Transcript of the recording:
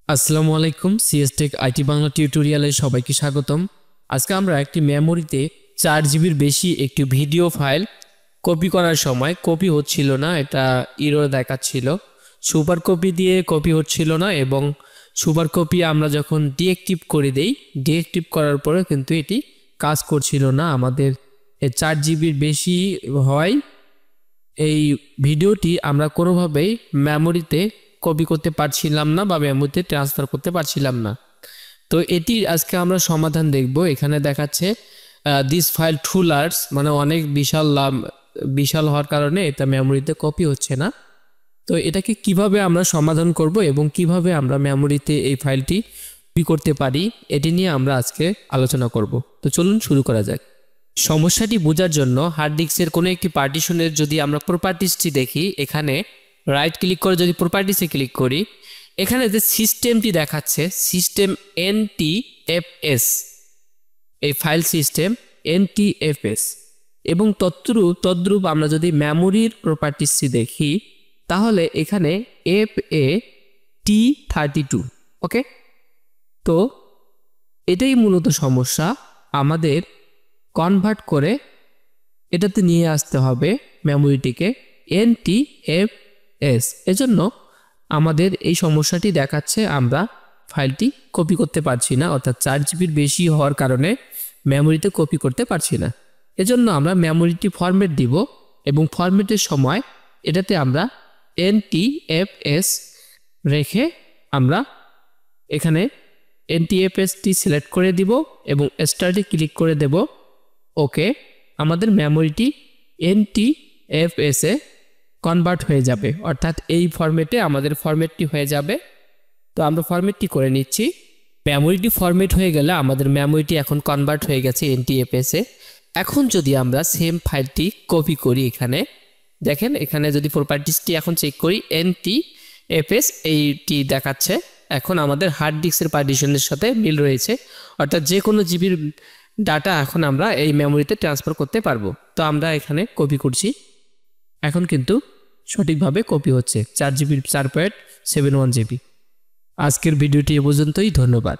আসসালামু আলাইকুম, সিএসটেক আইটি বাংলা টিউটোরিয়ালে সবাইকে স্বাগতম। আজকে আমরা একটি মেমোরিতে 4 জিবির বেশি একটি ভিডিও ফাইল কপি করার সময় কপি হচ্ছিল না, এটা এরর দেখাচ্ছিল। সুপার কপি দিয়ে কপি হচ্ছিল না এবং সুপার কপি আমরা যখন ডিএক্টিভ করে দেই, ডিএক্টিভ করার পরে কিন্তু এটি কাজ করছিল না। আমাদের 4 জিবির বেশি হয় এই ভিডিওটি আমরা কোনোভাবেই মেমোরিতে কপি করতে পারছিলাম না বা মেমোরিতে ট্রান্সফার করতে পারছিলাম না। তো এটির আজকে আমরা সমাধান দেখব। এখানে দেখাচ্ছে দিস ফাইল টু লার্জ, মানে অনেক বিশাল হওয়ার কারণে এটা মেমোরিতে কপি হচ্ছে না। তো এটাকে কিভাবে আমরা সমাধান করব এবং কিভাবে আমরা মেমোরিতে এই ফাইলটি কপি করতে পারি, এটি নিয়ে আমরা আজকে আলোচনা করব। তো চলুন শুরু করা যাক। সমস্যাটি বোঝার জন্য হার্ড ডিস্কের কোনো একটি পার্টিশনের যদি আমরা প্রপার্টিসটি দেখি, এখানে রাইট ক্লিক করে যদি প্রপার্টিসে ক্লিক করি, এখানে যে সিস্টেমটি দেখাচ্ছে সিস্টেম NTFS, এই ফাইল সিস্টেম NTFS, এবং তদ্রূপ আমরা যদি মেমোরির প্রপার্টিসটি দেখি তাহলে এখানে FAT32। ওকে, তো এটাই মূলত সমস্যা। আমাদের কনভার্ট করে এটাতে নিয়ে আসতে হবে মেমোরিটিকে NTFS। এজন্য আমাদের এই সমস্যাটি দেখাচ্ছে, আমরা ফাইলটি কপি করতে পারছি না, অর্থাৎ 4 জিবির বেশি হওয়ার কারণে মেমোরিতে কপি করতে পারছি না। এজন্য আমরা মেমোরিটি ফরম্যাট দিব এবং ফরম্যাটের সময় এটাতে আমরা NTFS রেখে আমরা এখানে NTFSটি সিলেক্ট করে দিব এবং স্টার্টে ক্লিক করে দেব। ওকে, আমাদের মেমোরিটি NTFS এ কনভার্ট হয়ে যাবে, অর্থাৎ এই ফরম্যাটে আমাদের ফরম্যাটটি হয়ে যাবে। তো আমরা ফরম্যাটটি করে নিচ্ছি। মেমোরিটি ফরম্যাট হয়ে গেলে আমাদের মেমোরিটি এখন কনভার্ট হয়ে গেছে NTFS এ। এখন যদি আমরা সেম ফাইলটি কপি করি, এখানে দেখেন, এখানে যদি প্রপার্টিসটি এখন চেক করি NTFS এইটি দেখাচ্ছে। এখন আমাদের হার্ড ডিস্কের পার্টিশনের সাথে মিল রয়েছে, অর্থাৎ যে কোনো জিবির ডাটা এখন আমরা এই মেমোরিতে ট্রান্সফার করতে পারবো। তো আমরা এখানে কপি করছি, এখন কিন্তু সঠিকভাবে কপি হচ্ছে 4 জিবির 4.71 জিবি। আজকের ভিডিওটি এ পর্যন্তই, ধন্যবাদ।